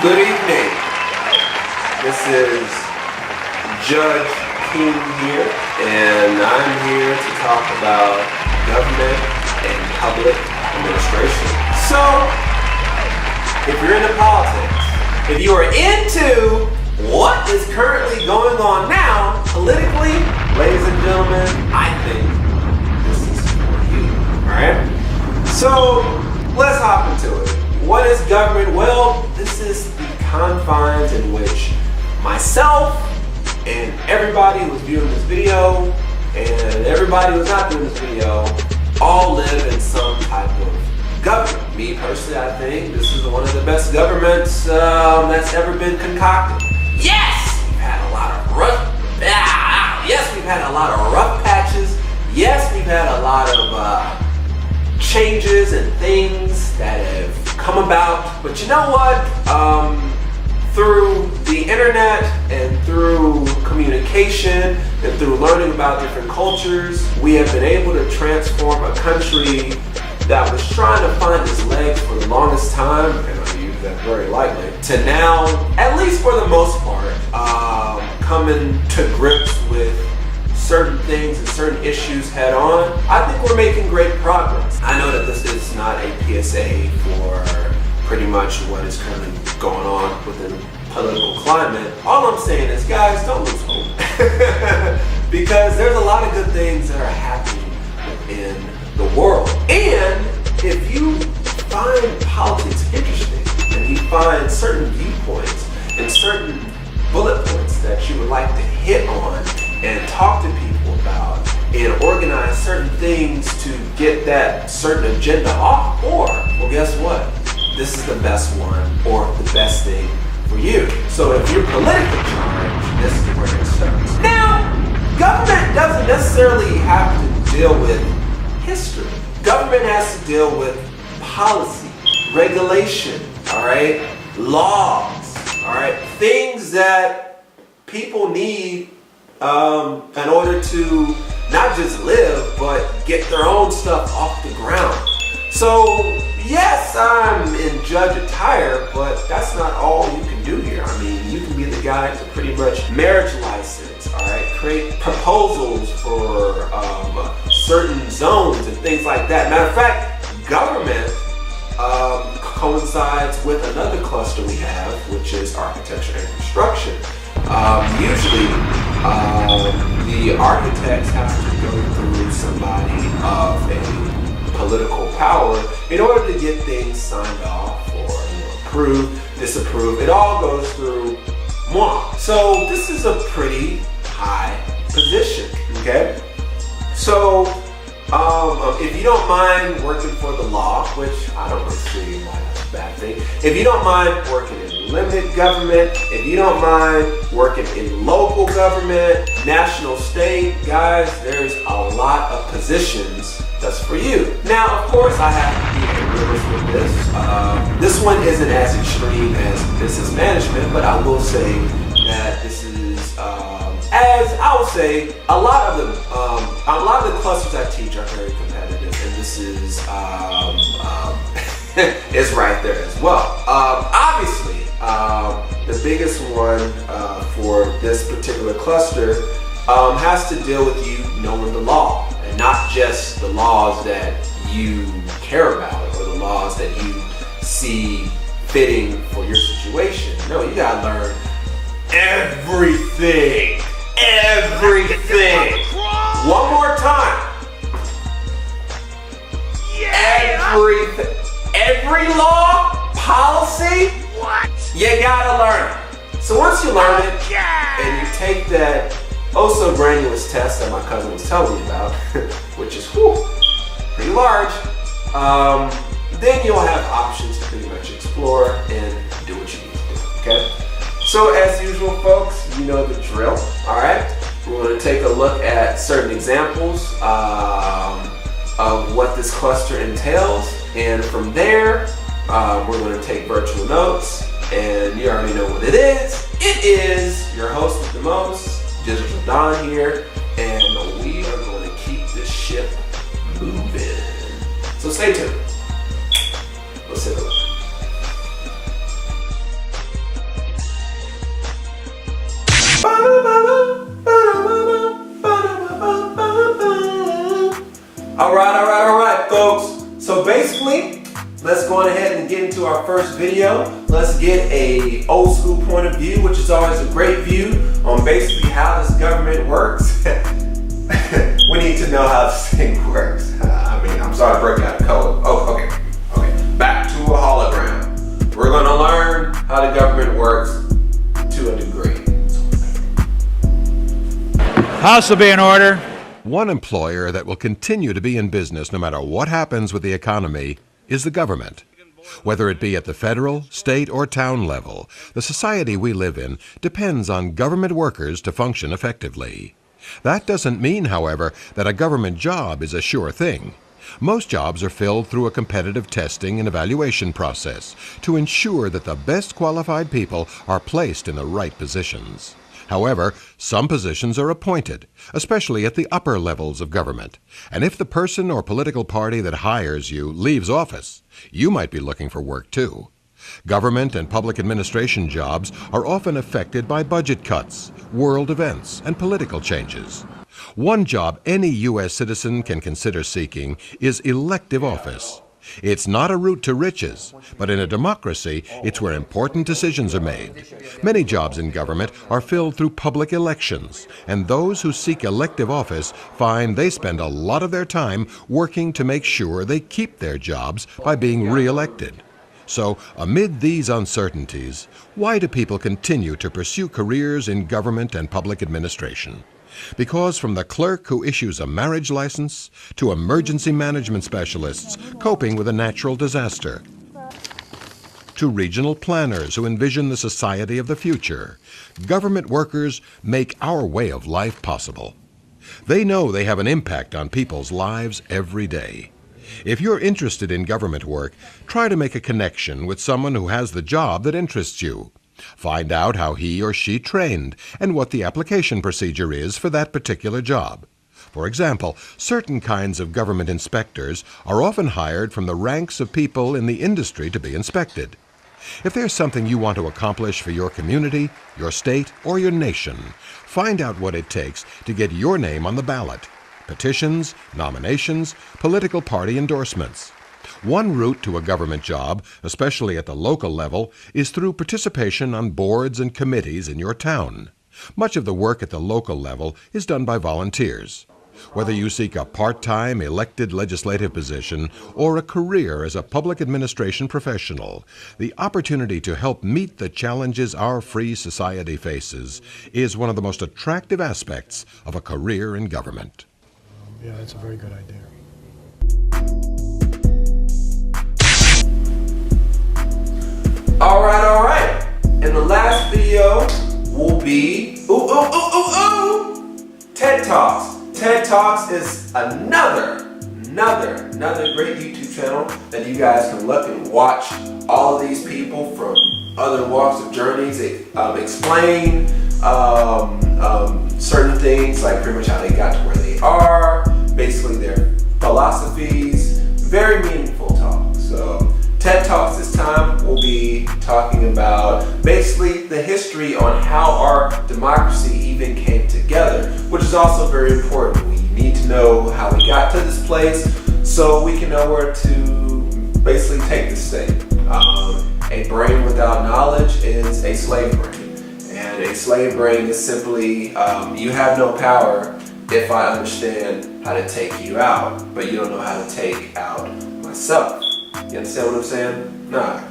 Good evening. This is Judge King here, and I'm here to talk about government and public administration. So, if you're into politics, if you are into what is currently going on now, politically, ladies and gentlemen, I think this is for you, alright? So, let's hop into it. What is government? Well, this is the confines in which myself and everybody who's viewing this video and everybody who's not viewing this video all live in some type of government. Me personally, I think this is one of the best governments that's ever been concocted. Yes, we've had a lot of rough patches. Yes, we've had a lot of changes and things that have come about, but you know what? Through the internet and through communication and through learning about different cultures, we have been able to transform a country that was trying to find its legs for the longest time, and I use that very lightly, to now, at least for the most part, coming to grips with certain things and certain issues head on. I think we're making great progress. I know that this is not a PSA for pretty much what is currently going on within the political climate. All I'm saying is, guys, don't lose hope. Because there's a lot of good things that are happening within the world. And if you find politics interesting and you find certain viewpoints and certain bullet points that you would like to hit on and talk to people about and organize certain things to get that certain agenda off, or, well, guess what? This is the best one or the best thing for you. So if you're politically charged, this is where it starts. Now, government doesn't necessarily have to deal with history. Government has to deal with policy, regulation, all right, laws, all right, things that people need in order to not just live, but get their own stuff off the ground. So, yes, I'm in judge attire, but that's not all you can do here. I mean, you can be the guy to pretty much marriage license, all right, create proposals for certain zones and things like that. Matter of fact, government coincides with another cluster we have, which is architecture and construction. Usually, the architects have to go through somebody of a political power in order to get things signed off or approved, disapproved. It all goes through moi. So this is a pretty high position, okay? So if you don't mind working for the law, which I don't really see why that's a bad thing, if you don't mind working in limited government, if you don't mind working in local government, national, state, guys, there's a lot of positions that's for you. Now, of course, I have to be a realist with this. This one isn't as extreme as business management, but I will say that this is, as I would say, a lot of the clusters I teach are very competitive, and this is is right there as well. Obviously, the biggest one for this particular cluster has to deal with you knowing the law, and not just the laws that you care about or the laws that you see fitting for your situation. No, you gotta learn everything. Everything. One more time. Yeah. Everything. Every law, policy, what? You gotta learn it. So once you learn it, and you take that so granulous test that my cousin was telling me about, which is pretty large, then you'll have options to pretty much explore and do what you need to do, okay? So as usual, folks, you know the drill, all right? We're going to take a look at certain examples of what this cluster entails, and from there, we're going to take virtual notes, and you already know what it is. It is your host with the most, Digital Don here, and we are going to keep this ship moving. So stay tuned. Let's take a look. All right, folks. So basically, let's go on ahead and get into our first video. Let's get a old school point of view, which is always a great view on basically how this government works. We need to know how this thing works. I'm sorry to break out of code. Oh, okay. Back to a hologram. We're gonna learn how the government works to a degree. House will be in order. One employer that will continue to be in business no matter what happens with the economy is the government. Whether it be at the federal, state, or town level, the society we live in depends on government workers to function effectively. That doesn't mean, however, that a government job is a sure thing. Most jobs are filled through a competitive testing and evaluation process to ensure that the best qualified people are placed in the right positions. However, some positions are appointed, especially at the upper levels of government. And if the person or political party that hires you leaves office, you might be looking for work too. Government and public administration jobs are often affected by budget cuts, world events, and political changes. One job any U.S. citizen can consider seeking is elective office. It's not a route to riches, but in a democracy, it's where important decisions are made. Many jobs in government are filled through public elections, and those who seek elective office find they spend a lot of their time working to make sure they keep their jobs by being re-elected. So, amid these uncertainties, why do people continue to pursue careers in government and public administration? Because from the clerk who issues a marriage license to emergency management specialists coping with a natural disaster, to regional planners who envision the society of the future, government workers make our way of life possible. They know they have an impact on people's lives every day. If you're interested in government work, try to make a connection with someone who has the job that interests you. Find out how he or she trained and what the application procedure is for that particular job. For example, certain kinds of government inspectors are often hired from the ranks of people in the industry to be inspected. If there's something you want to accomplish for your community, your state, or your nation, find out what it takes to get your name on the ballot. Petitions, nominations, political party endorsements. One route to a government job, especially at the local level, is through participation on boards and committees in your town. Much of the work at the local level is done by volunteers. Whether you seek a part-time elected legislative position or a career as a public administration professional, the opportunity to help meet the challenges our free society faces is one of the most attractive aspects of a career in government. Yeah, that's a very good idea. All right. In the last video will be TED Talks. TED Talks is another great YouTube channel that you guys can look and watch all of these people from other walks of journeys explain certain things, like pretty much how they got to where they are, basically their philosophies. Very meaningful talk. So TED Talks this time will be talking about basically the history on how our democracy even came together, which is also very important. We need to know how we got to this place so we can know where to basically take this thing. A brain without knowledge is a slave brain. And a slave brain is simply, you have no power if I understand how to take you out, but you don't know how to take out myself. You understand what I'm saying? Nah.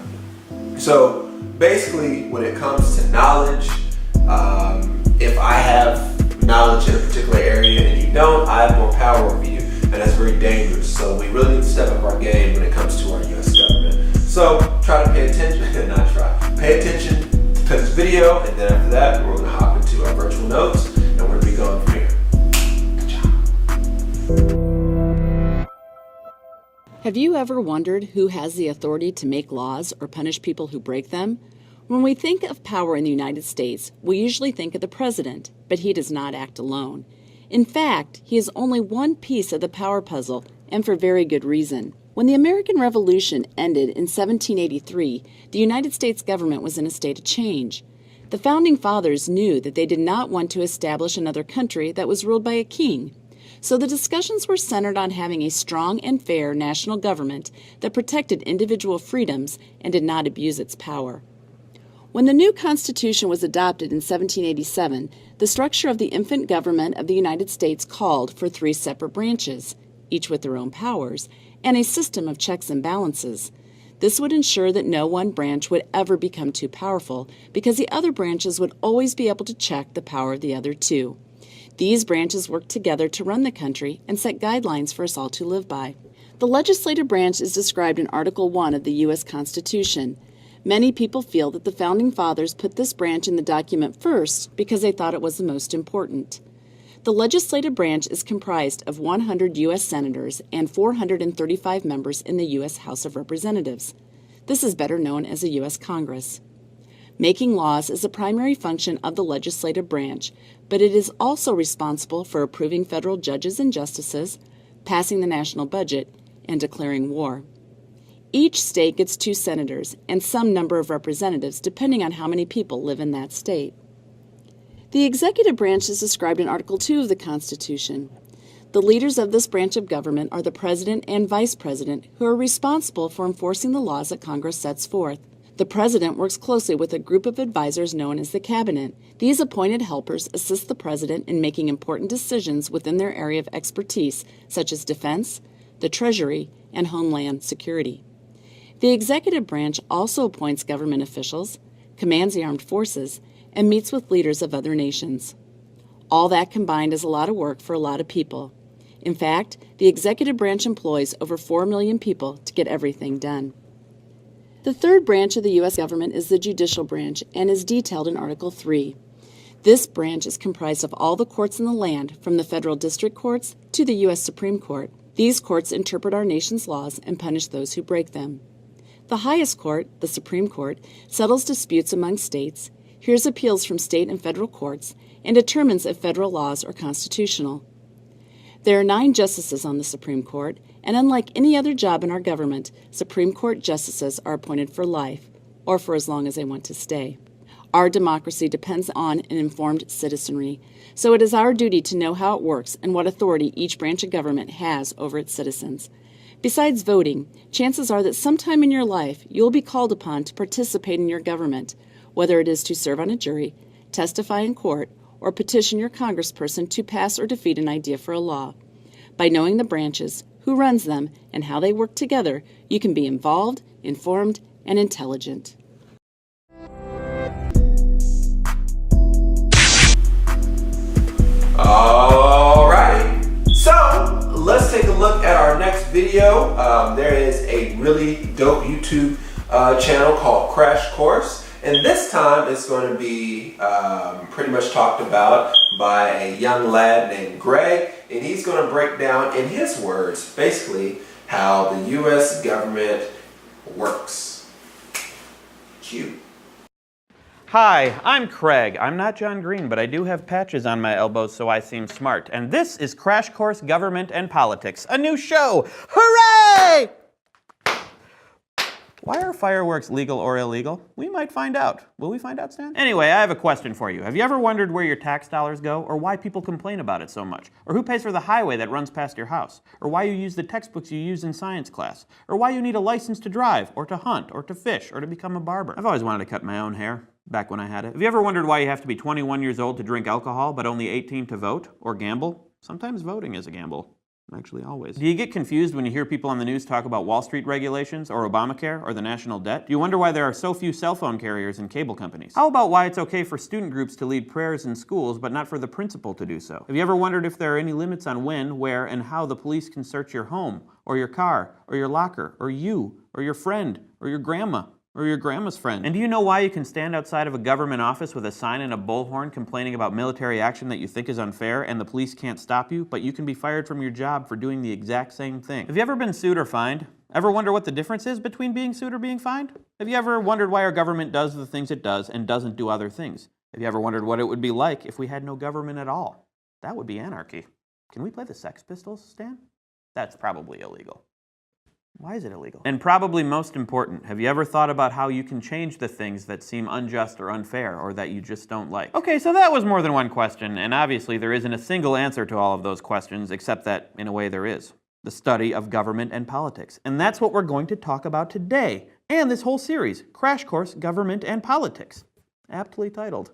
So basically, when it comes to knowledge, if I have knowledge in a particular area and you don't, I have more power over you, and that's very dangerous. So we really need to step up our game when it comes to our U.S. government. So try to pay attention, pay attention to this video, and then after that, we're going to hop into our virtual notes, and we're going to be going from here. Good job. Have you ever wondered who has the authority to make laws or punish people who break them? When we think of power in the United States, we usually think of the president, but he does not act alone. In fact, he is only one piece of the power puzzle, and for very good reason. When the American Revolution ended in 1783, the United States government was in a state of change. The Founding Fathers knew that they did not want to establish another country that was ruled by a king, so the discussions were centered on having a strong and fair national government that protected individual freedoms and did not abuse its power. When the new Constitution was adopted in 1787, the structure of the infant government of the United States called for 3 separate branches, each with their own powers, and a system of checks and balances. This would ensure that no one branch would ever become too powerful, because the other branches would always be able to check the power of the other 2. These branches worked together to run the country and set guidelines for us all to live by. The legislative branch is described in Article 1 of the U.S. Constitution. Many people feel that the Founding Fathers put this branch in the document first because they thought it was the most important. The legislative branch is comprised of 100 U.S. senators and 435 members in the U.S. House of Representatives. This is better known as the U.S. Congress. Making laws is a primary function of the legislative branch, but it is also responsible for approving federal judges and justices, passing the national budget, and declaring war. Each state gets 2 senators and some number of representatives depending on how many people live in that state. The executive branch is described in Article 2 of the Constitution. The leaders of this branch of government are the President and Vice President, who are responsible for enforcing the laws that Congress sets forth. The President works closely with a group of advisors known as the Cabinet. These appointed helpers assist the President in making important decisions within their area of expertise, such as defense, the Treasury, and Homeland Security. The executive branch also appoints government officials, commands the armed forces, and meets with leaders of other nations. All that combined is a lot of work for a lot of people. In fact, the executive branch employs over 4 million people to get everything done. The third branch of the U.S. government is the judicial branch and is detailed in Article 3. This branch is comprised of all the courts in the land, from the federal district courts to the U.S. Supreme Court. These courts interpret our nation's laws and punish those who break them. The highest court, the Supreme Court, settles disputes among states, hears appeals from state and federal courts, and determines if federal laws are constitutional. There are 9 justices on the Supreme Court, and unlike any other job in our government, Supreme Court justices are appointed for life, or for as long as they want to stay. Our democracy depends on an informed citizenry, so it is our duty to know how it works and what authority each branch of government has over its citizens. Besides voting, chances are that sometime in your life you will be called upon to participate in your government, whether it is to serve on a jury, testify in court, or petition your congressperson to pass or defeat an idea for a law. By knowing the branches, who runs them, and how they work together, you can be involved, informed, and intelligent. Alrighty, so let's take a look at our next video. There is a really dope YouTube channel called Crash Course. And this time it's going to be pretty much talked about by a young lad named Greg. And he's going to break down, in his words, basically how the U.S. government works. Cue. Hi, I'm Craig. I'm not John Green, but I do have patches on my elbows so I seem smart. And this is Crash Course Government and Politics, a new show. Hooray! Why are fireworks legal or illegal? We might find out. Will we find out, Stan? Anyway, I have a question for you. Have you ever wondered where your tax dollars go, or why people complain about it so much? Or who pays for the highway that runs past your house? Or why you use the textbooks you use in science class? Or why you need a license to drive, or to hunt, or to fish, or to become a barber? I've always wanted to cut my own hair, back when I had it. Have you ever wondered why you have to be 21 years old to drink alcohol, but only 18 to vote, or gamble? Sometimes voting is a gamble. Actually, always. Do you get confused when you hear people on the news talk about Wall Street regulations, or Obamacare, or the national debt? Do you wonder why there are so few cell phone carriers and cable companies? How about why it's okay for student groups to lead prayers in schools, but not for the principal to do so? Have you ever wondered if there are any limits on when, where, and how the police can search your home, or your car, or your locker, or you, or your friend, or your grandma, or your grandma's friend? And do you know why you can stand outside of a government office with a sign and a bullhorn complaining about military action that you think is unfair and the police can't stop you, but you can be fired from your job for doing the exact same thing? Have you ever been sued or fined? Ever wonder what the difference is between being sued or being fined? Have you ever wondered why our government does the things it does and doesn't do other things? Have you ever wondered what it would be like if we had no government at all? That would be anarchy. Can we play the Sex Pistols, Stan? That's probably illegal. Why is it illegal? And probably most important, have you ever thought about how you can change the things that seem unjust or unfair or that you just don't like? Okay, so that was more than one question, and obviously there isn't a single answer to all of those questions, except that, in a way, there is. The study of government and politics. And that's what we're going to talk about today, and this whole series, Crash Course Government and Politics. Aptly titled.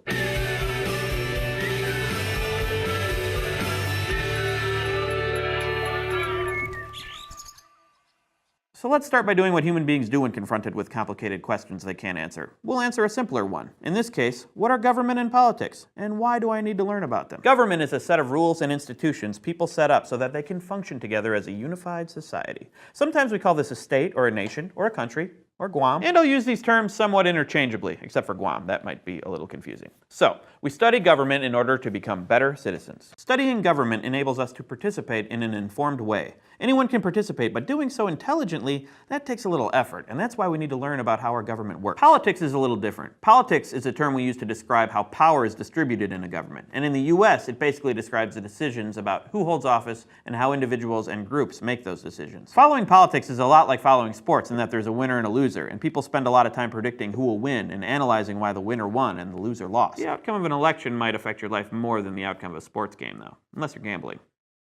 So let's start by doing what human beings do when confronted with complicated questions they can't answer. We'll answer a simpler one. In this case, what are government and politics, and why do I need to learn about them? Government is a set of rules and institutions people set up so that they can function together as a unified society. Sometimes we call this a state, or a nation, or a country, or Guam. And I'll use these terms somewhat interchangeably, except for Guam. That might be a little confusing. So, we study government in order to become better citizens. Studying government enables us to participate in an informed way. Anyone can participate, but doing so intelligently, that takes a little effort, and that's why we need to learn about how our government works. Politics is a little different. Politics is a term we use to describe how power is distributed in a government. And in the US, it basically describes the decisions about who holds office and how individuals and groups make those decisions. Following politics is a lot like following sports in that there's a winner and a loser, and people spend a lot of time predicting who will win and analyzing why the winner won and the loser lost. The outcome of an election might affect your life more than the outcome of a sports game, though, unless you're gambling,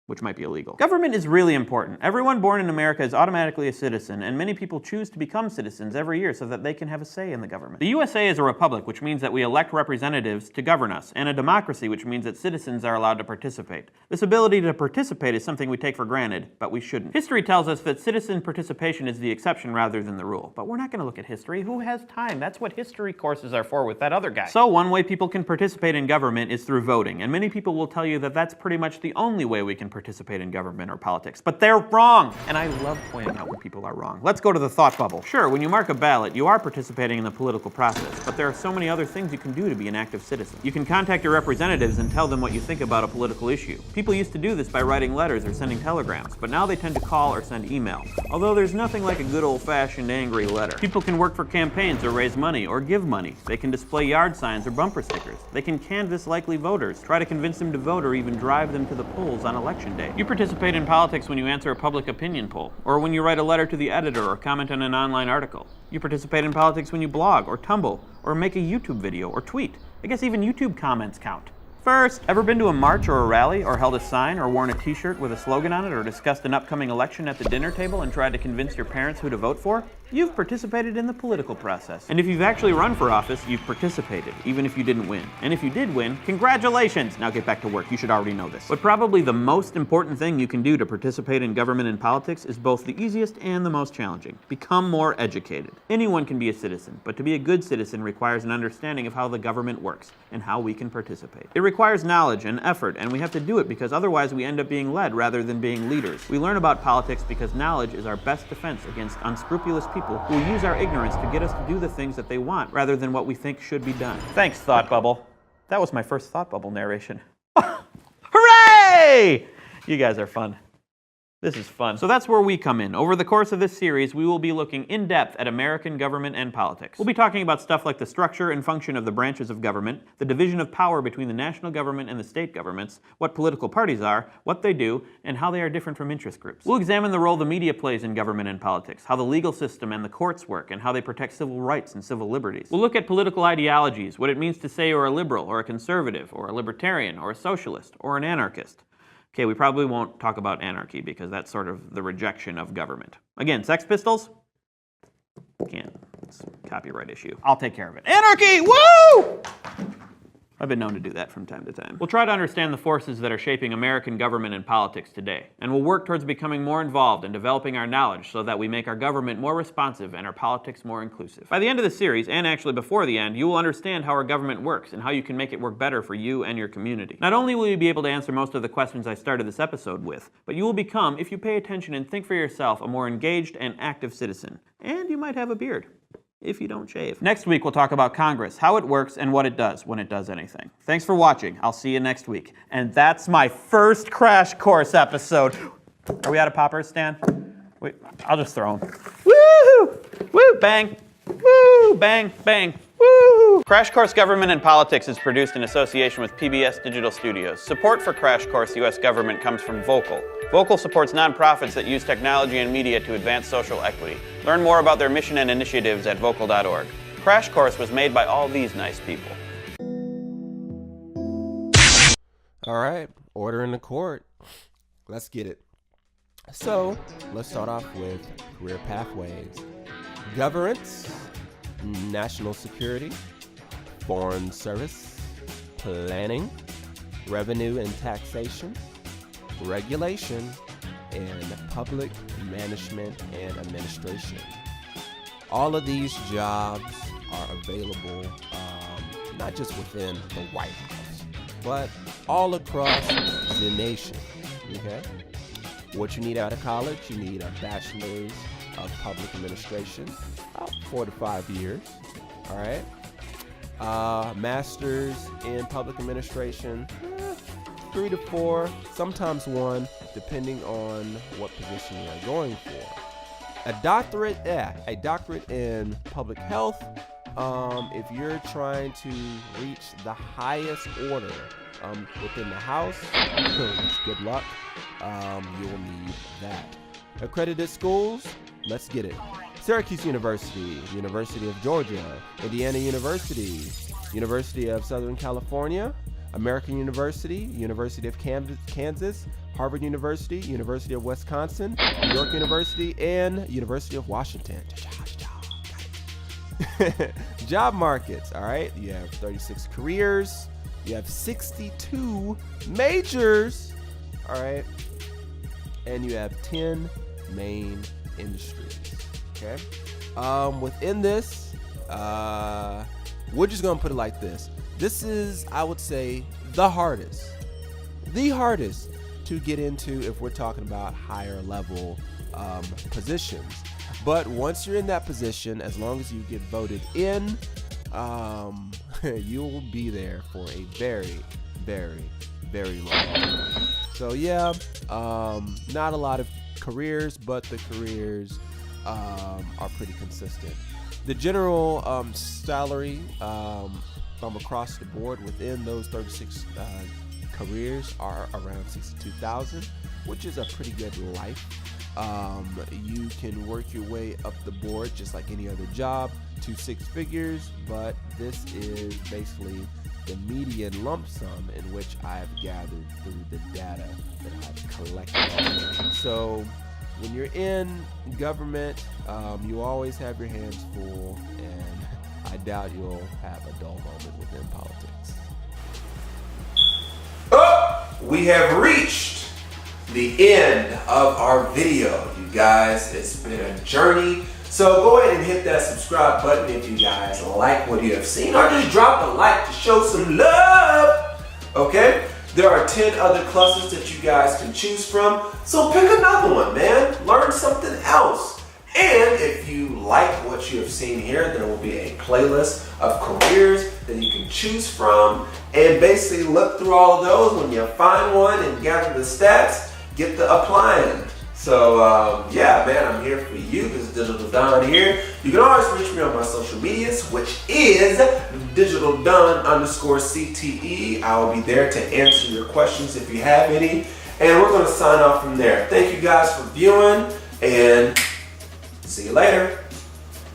which might be illegal. Government is really important. Everyone born in America is automatically a citizen, and many people choose to become citizens every year so that they can have a say in the government. The USA is a republic, which means that we elect representatives to govern us, and a democracy, which means that citizens are allowed to participate. This ability to participate is something we take for granted, but we shouldn't. History tells us that citizen participation is the exception rather than the rule, but we're not going to look at history. Who has time? That's what history courses are for with that other guy. So one way people can participate in government is through voting, and many people will tell you that that's pretty much the only way we can participate in government or politics. But they're wrong! And I love pointing out when people are wrong. Let's go to the thought bubble. Sure, when you mark a ballot, you are participating in the political process, but there are so many other things you can do to be an active citizen. You can contact your representatives and tell them what you think about a political issue. People used to do this by writing letters or sending telegrams, but now they tend to call or send email. Although there's nothing like a good old-fashioned angry letter. People can work for campaigns or raise money or give money. They can display yard signs or bumper stickers. They can canvass likely voters, try to convince them to vote, or even drive them to the polls on election day. You participate in politics when you answer a public opinion poll, or when you write a letter to the editor or comment on an online article. You participate in politics when you blog, or tumble, or make a YouTube video, or tweet. I guess even YouTube comments count. First, ever been to a march or a rally, or held a sign, or worn a t-shirt with a slogan on it, or discussed an upcoming election at the dinner table and tried to convince your parents who to vote for? You've participated in the political process. And if you've actually run for office, you've participated, even if you didn't win. And if you did win, congratulations! Now get back to work. You should already know this. But probably the most important thing you can do to participate in government and politics is both the easiest and the most challenging. Become more educated. Anyone can be a citizen, but to be a good citizen requires an understanding of how the government works and how we can participate. It requires knowledge and effort, and we have to do it because otherwise we end up being led rather than being leaders. We learn about politics because knowledge is our best defense against unscrupulous people who will use our ignorance to get us to do the things that they want rather than what we think should be done. Thanks, Thought Bubble. That was my first Thought Bubble narration. Hooray! You guys are fun. This is fun. So that's where we come in. Over the course of this series, we will be looking in depth at American government and politics. We'll be talking about stuff like the structure and function of the branches of government, the division of power between the national government and the state governments, what political parties are, what they do, and how they are different from interest groups. We'll examine the role the media plays in government and politics, how the legal system and the courts work, and how they protect civil rights and civil liberties. We'll look at political ideologies, what it means to say you're a liberal, or a conservative, or a libertarian, or a socialist, or an anarchist. Okay, we probably won't talk about anarchy because that's sort of the rejection of government. Again, Sex Pistols? Can't. It's a copyright issue. I'll take care of it. Anarchy! Woo! I've been known to do that from time to time. We'll try to understand the forces that are shaping American government and politics today, and we'll work towards becoming more involved and developing our knowledge so that we make our government more responsive and our politics more inclusive. By the end of the series, and actually before the end, you will understand how our government works and how you can make it work better for you and your community. Not only will you be able to answer most of the questions I started this episode with, but you will become, if you pay attention and think for yourself, a more engaged and active citizen. And you might have a beard. If you don't shave. Next week, we'll talk about Congress, how it works, and what it does when it does anything. Thanks for watching. I'll see you next week. And that's my first Crash Course episode. Are we out of poppers, Stan? Wait, I'll just throw them. Woo! Woo! Bang! Woo! Bang! Bang! Woo! Crash Course Government and Politics is produced in association with PBS Digital Studios. Support for Crash Course U.S. Government comes from Vocal. Vocal supports nonprofits that use technology and media to advance social equity. Learn more about their mission and initiatives at vocal.org. Crash Course was made by all these nice people. All right, order in the court. Let's get it. So, let's start off with career pathways. Governance, national security, foreign service, planning, revenue and taxation, regulation, and public management and administration. All of these jobs are available not just within the White House, but all across the nation. Okay? What you need out of college, you need a bachelor's of public administration, about 4 to 5 years. All right? Master's in public administration, 3 to 4, sometimes 1, depending on what position you're going for. A doctorate in public health, if you're trying to reach the highest order within the House, good luck, you'll need that. Accredited schools, let's get it. Syracuse University, University of Georgia, Indiana University, University of Southern California, American University, University of Kansas, Harvard University, University of Wisconsin, New York University, and University of Washington. Job markets, all right? You have 36 careers, you have 62 majors, all right? And you have 10 main industries, okay? Within this, we're just gonna put it like this. This is, I would say, the hardest to get into if we're talking about higher level positions. But once you're in that position, as long as you get voted in, you'll be there for a very, very, very long time. So yeah, not a lot of careers, but the careers are pretty consistent. The general salary from across the board within those 36 careers are around $62,000, which is a pretty good life. You can work your way up the board just like any other job to 6 figures, but this is basically the median lump sum in which I've gathered through the data that I've collected. So when you're in government, you always have your hands full, and I doubt you'll have a dull moment within politics. Oh, we have reached the end of our video, you guys. It's been a journey. So go ahead and hit that subscribe button if you guys like what you have seen, or just drop a like to show some love, okay? There are 10 other clusters that you guys can choose from, so pick another one, man. Learn something else. And if you like what you have seen here, there will be a playlist of careers that you can choose from, and basically look through all of those. When you find one and gather the stats, get the applying. So yeah, man, I'm here for you. This is Digital Don here. You can always reach me on my social medias, which is DigitalDon_CTE. I will be there to answer your questions if you have any. And we're going to sign off from there. Thank you guys for viewing, and see you later.